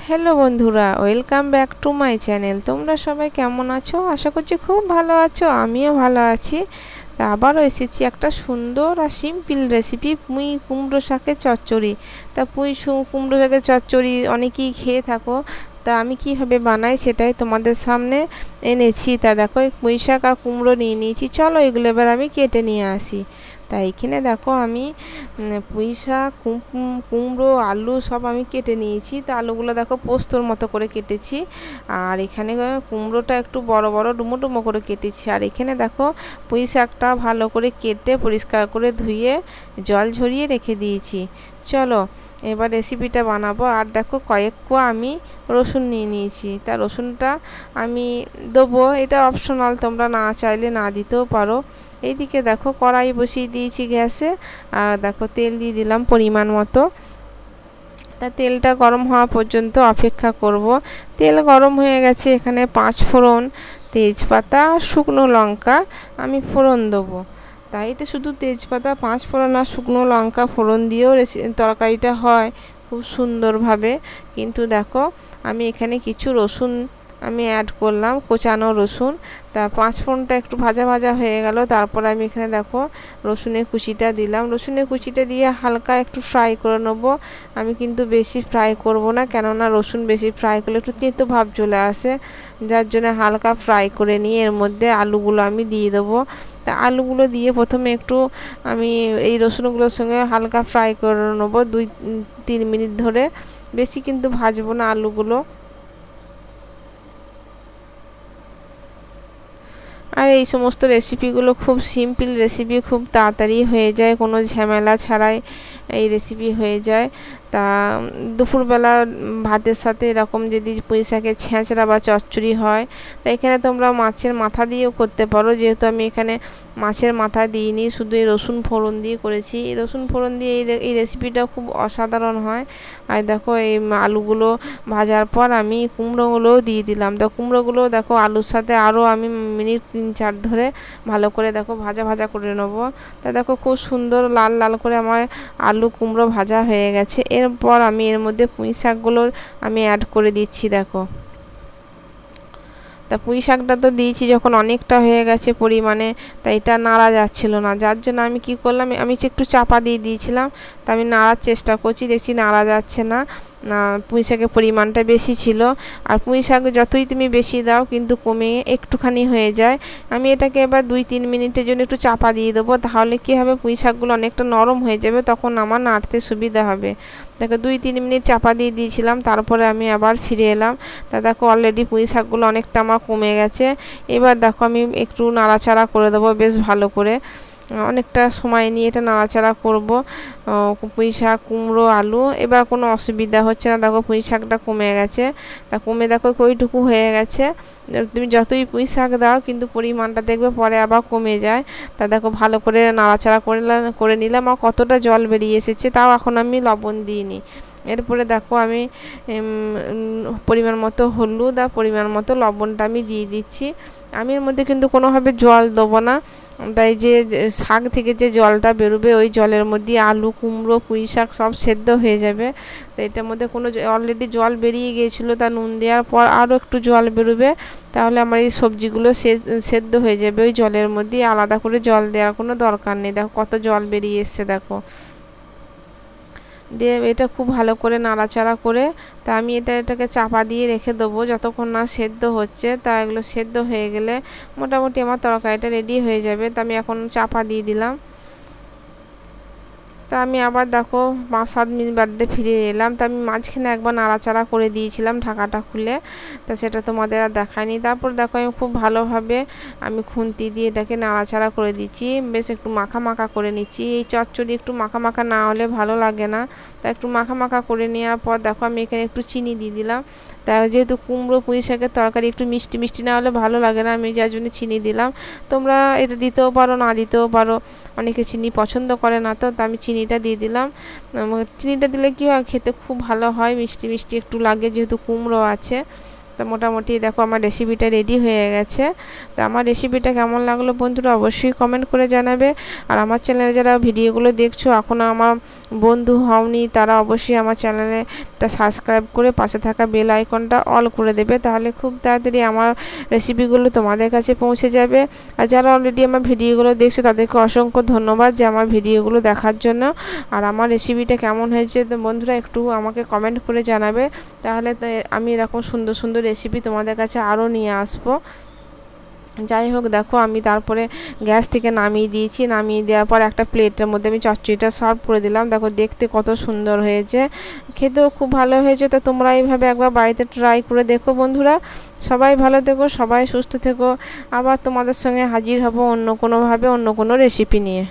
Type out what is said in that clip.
Hello বন্ধুরা, welcome back to my channel. তোমরা সবাই কেমন আছো? আশা করছি খুব ভালো আছো। আমিও ভালো আছি। তা আবারও এসেছি একটা সুন্দর আর সিম্পল রেসিপি, পুঁই কুমড়ো শাকের চচ্চড়ি। তা কুমড়ো শাকের চচ্চড়ি অনেকেই খেয়ে থাকো। তা আমি কিভাবে বানাই সেটাই তোমাদের সামনে এনেছি। তা দেখো, পুঁই শাক আর কুমড়ো নিয়ে নিয়েছি। চলো এগুলো এবার আমি কেটে নিয়ে আসি। তাই এখানে দেখো আমি পুঁই শাক, কুমড়ো, আলু সব আমি কেটে নিয়েছি। তা আলুগুলো দেখো পোস্তর মতো করে কেটেছি। আর এখানে কুমড়োটা একটু বড় বড় ডুমো ডুমো করে কেটেছি। আর এখানে দেখো পুঁই শাকটা ভালো করে কেটে পরিষ্কার করে ধুয়ে জল ঝরিয়ে রেখে দিয়েছি। চলো এবার রেসিপিটা বানাবো। আর দেখো কয়েক কোয়া আমি রসুন নিয়ে নিয়েছি। তা রসুনটা আমি দেবো, এটা অপশনাল, তোমরা না চাইলে না দিতেও পারো। এইদিকে দেখো কড়াই বসিয়ে দিয়েছি গ্যাসে। আর দেখো তেল দিয়ে দিলাম পরিমাণ মতো। তা তেলটা গরম হওয়া পর্যন্ত অপেক্ষা করব। তেল গরম হয়ে গেছে, এখানে 5 ফোড়ন, তেজপাতা আর শুকনো লঙ্কা আমি ফোড়ন দেবো। তাই এটা শুধু তেজপাতা, 5 ফোড়ন আর শুকনো লঙ্কা ফোড়ন দিয়েও তরকারিটা হয় খুব সুন্দরভাবে। কিন্তু দেখো আমি এখানে কিছু রসুন আমি অ্যাড করলাম, কোচানো রসুন। তা 5 ফোড়নটা একটু ভাজা ভাজা হয়ে গেল। তারপর আমি এখানে দেখো রসুনের কুচিটা দিলাম। রসুনের কুচিটা দিয়ে হালকা একটু ফ্রাই করে নেব। আমি কিন্তু বেশি ফ্রাই করব না, কেননা রসুন বেশি ফ্রাই করলে একটু তেঁতো ভাব চলে আসে। যার জন্য হালকা ফ্রাই করে নিয়ে এর মধ্যে আলুগুলো আমি দিয়ে দেবো। তা আলুগুলো দিয়ে প্রথমে একটু আমি এই রসুনগুলোর সঙ্গে হালকা ফ্রাই করে নেবো 2-3 মিনিট ধরে। বেশি কিন্তু ভাজবো না আলুগুলো। আর এই সমস্ত রেসিপিগুলো খুব সিম্পল রেসিপি, খুব তাড়াতাড়ি হয়ে যায়, কোনো ঝামেলা ছাড়াই এই রেসিপি হয়ে যায়। তা দুপুরবেলা ভাতের সাথে এরকম যদি পুঁই শাকের ছেঁচড়া বা চচ্চড়ি হয়, তা এখানে তোমরা মাছের মাথা দিয়েও করতে পারো। যেহেতু আমি এখানে মাছের মাথা দিইনি, শুধু এই রসুন ফোড়ন দিয়ে করেছি। এই রসুন ফোড়ন দিয়ে এই রেসিপিটা খুব অসাধারণ হয়। আর দেখো এই আলুগুলো ভাজার পর আমি কুমড়োগুলোও দিয়ে দিলাম। তো কুমড়োগুলো দেখো আলুর সাথে আরও আমি মিনিট 3-4 ধরে ভালো করে দেখো ভাজা ভাজা করে নেবো। তা দেখো খুব সুন্দর লাল লাল করে আমার আলু কুমড়ো ভাজা হয়ে গেছে। এরপর আমি এর মধ্যে পুঁই শাকগুলো আমি অ্যাড করে দিচ্ছি। দেখো তা পুঁই শাকটা তো দিয়েছি যখন অনেকটা হয়ে গেছে পরিমাণে, তা এটা নাড়া যাচ্ছিল না। যার জন্য আমি কি করলাম, আমি একটু চাপা দিয়ে দিয়েছিলাম। তা আমি নাড়ার চেষ্টা করছি, দেখছি নাড়া যাচ্ছে না। পুঁই শাকের পরিমাণটা বেশি ছিল। আর পুঁই শাক যতই তুমি বেশি দাও কিন্তু কমে একটুখানি হয়ে যায়। আমি এটাকে এবার 2-3 মিনিটের জন্য একটু চাপা দিয়ে দেবো। তাহলে কী হবে, পুঁই শাকগুলো অনেকটা নরম হয়ে যাবে, তখন আমার নাড়তে সুবিধা হবে। দেখো 2-3 মিনিট চাপা দিয়ে দিয়েছিলাম, তারপরে আমি আবার ফিরে এলাম। তা দেখো অলরেডি পুঁই শাকগুলো অনেকটা আমার কমে গেছে। এবার দেখো আমি একটু নাড়াচাড়া করে দেবো বেশ ভালো করে। অনেকটা সময় নিয়ে এটা নাড়াচাড়া করব। পুঁই শাক, কুমড়ো, আলু, এবার কোনো অসুবিধা হচ্ছে না। দেখো পুঁই শাকটা কমে গেছে। তা কমে দেখো ওইটুকু হয়ে গেছে। তুমি যতই পুঁই শাক দাও কিন্তু পরিমাণটা দেখবে পরে আবার কমে যায়। তা দেখো ভালো করে নাড়াচাড়া করে নিলাম। আর কতটা জল বেরিয়ে এসেছে, তাও এখন আমি লবণ দিইনি। এরপরে দেখো আমি পরিমাণ মতো হলুদ আর পরিমাণ মতো লবণটা আমি দিয়ে দিচ্ছি। আমি এর মধ্যে কিন্তু কোনোভাবে জল দেবো না। তাই যে শাক থেকে যে জলটা বেরোবে ওই জলের মধ্যে আলু, কুমড়ো, পুঁই শাক সব সেদ্ধ হয়ে যাবে। তো এটার মধ্যে কোনো অলরেডি জল বেরিয়ে গিয়েছিলো, তা নুন দেওয়ার পর আরও একটু জল বেরোবে। তাহলে আমার এই সবজিগুলো সেদ্ধ হয়ে যাবে ওই জলের মধ্যে। আলাদা করে জল দেওয়ার কোনো দরকার নেই। দেখো কত জল বেরিয়ে এসছে দেখো। দিয়ে এটা খুব ভালো করে নাড়াচাড়া করে তা আমি এটাকে চাপা দিয়ে রেখে দেবো যতক্ষণ না সেদ্ধ হচ্ছে। তা এগুলো সেদ্ধ হয়ে গেলে মোটামুটি আমার তরকারিটা রেডি হয়ে যাবে। তা আমি এখন চাপা দিয়ে দিলাম। তা আমি আবার দেখো 5-7 মিনিট বাদে ফিরে এলাম। তা আমি মাঝখানে একবার নাড়াচাড়া করে দিয়েছিলাম ঢাকাটা খুলে, তা সেটা তোমাদের আর দেখায়নি। তারপর দেখো আমি খুব ভালোভাবে আমি খুন্তি দিয়ে এটাকে নাড়াচাড়া করে দিচ্ছি, বেশ একটু মাখা মাখা করে নিচ্ছি। এই চচ্চড়ি একটু মাখা মাখা না হলে ভালো লাগে না। তা একটু মাখা মাখা করে নেওয়ার পর দেখো আমি এখানে একটু চিনি দিয়ে দিলাম। তা যেহেতু কুমড়ো পুঁই শাকের তরকারি একটু মিষ্টি মিষ্টি না হলে ভালো লাগে না, আমি যার জন্য চিনি দিলাম। তোমরা এটা দিতেও পারো, না দিতেও পারো, অনেকে চিনি পছন্দ করে না। তো আমি চিনিটা দিয়ে দিলাম। চিনিটা দিলে কি হয়, খেতে খুব ভালো হয়, মিষ্টি মিষ্টি একটু লাগে যেহেতু কুমড়ো আছে। তো মোটামুটি দেখো আমার রেসিপিটা রেডি হয়ে গেছে। তো আমার রেসিপিটা কেমন লাগলো বন্ধুরা অবশ্যই কমেন্ট করে জানাবে। আর আমার চ্যানেলে যারা ভিডিওগুলো দেখছো এখনও আমার বন্ধু হওনি তারা অবশ্যই আমার চ্যানেলটা সাবস্ক্রাইব করে পাশে থাকা বেল আইকনটা অল করে দেবে, তাহলে খুব তাড়াতাড়ি আমার রেসিপিগুলো তোমাদের কাছে পৌঁছে যাবে। আর যারা অলরেডি আমার ভিডিওগুলো দেখছো তাদেরকে অসংখ্য ধন্যবাদ যে আমার ভিডিওগুলো দেখার জন্য। আর আমার রেসিপিটা কেমন হয়েছে তো বন্ধুরা একটু আমাকে কমেন্ট করে জানাবে, তাহলে আমি এরকম সুন্দর সুন্দর রেসিপি তোমাদের কাছে আরও নিয়ে আসবো। যাই হোক দেখো আমি তারপরে গ্যাস থেকে নামিয়ে দিয়েছি, নামিয়ে দেওয়ার পর একটা প্লেটের মধ্যে আমি চচ্চড়িটা সার্ভ করে দিলাম। দেখো দেখতে কত সুন্দর হয়েছে, খেতেও খুব ভালো হয়েছে। তা তোমরা এইভাবে একবার বাড়িতে ট্রাই করে দেখো বন্ধুরা। সবাই ভালো থেকো, সবাই সুস্থ থেকো। আবার তোমাদের সঙ্গে হাজির হব অন্য কোনোভাবে অন্য কোনো রেসিপি নিয়ে।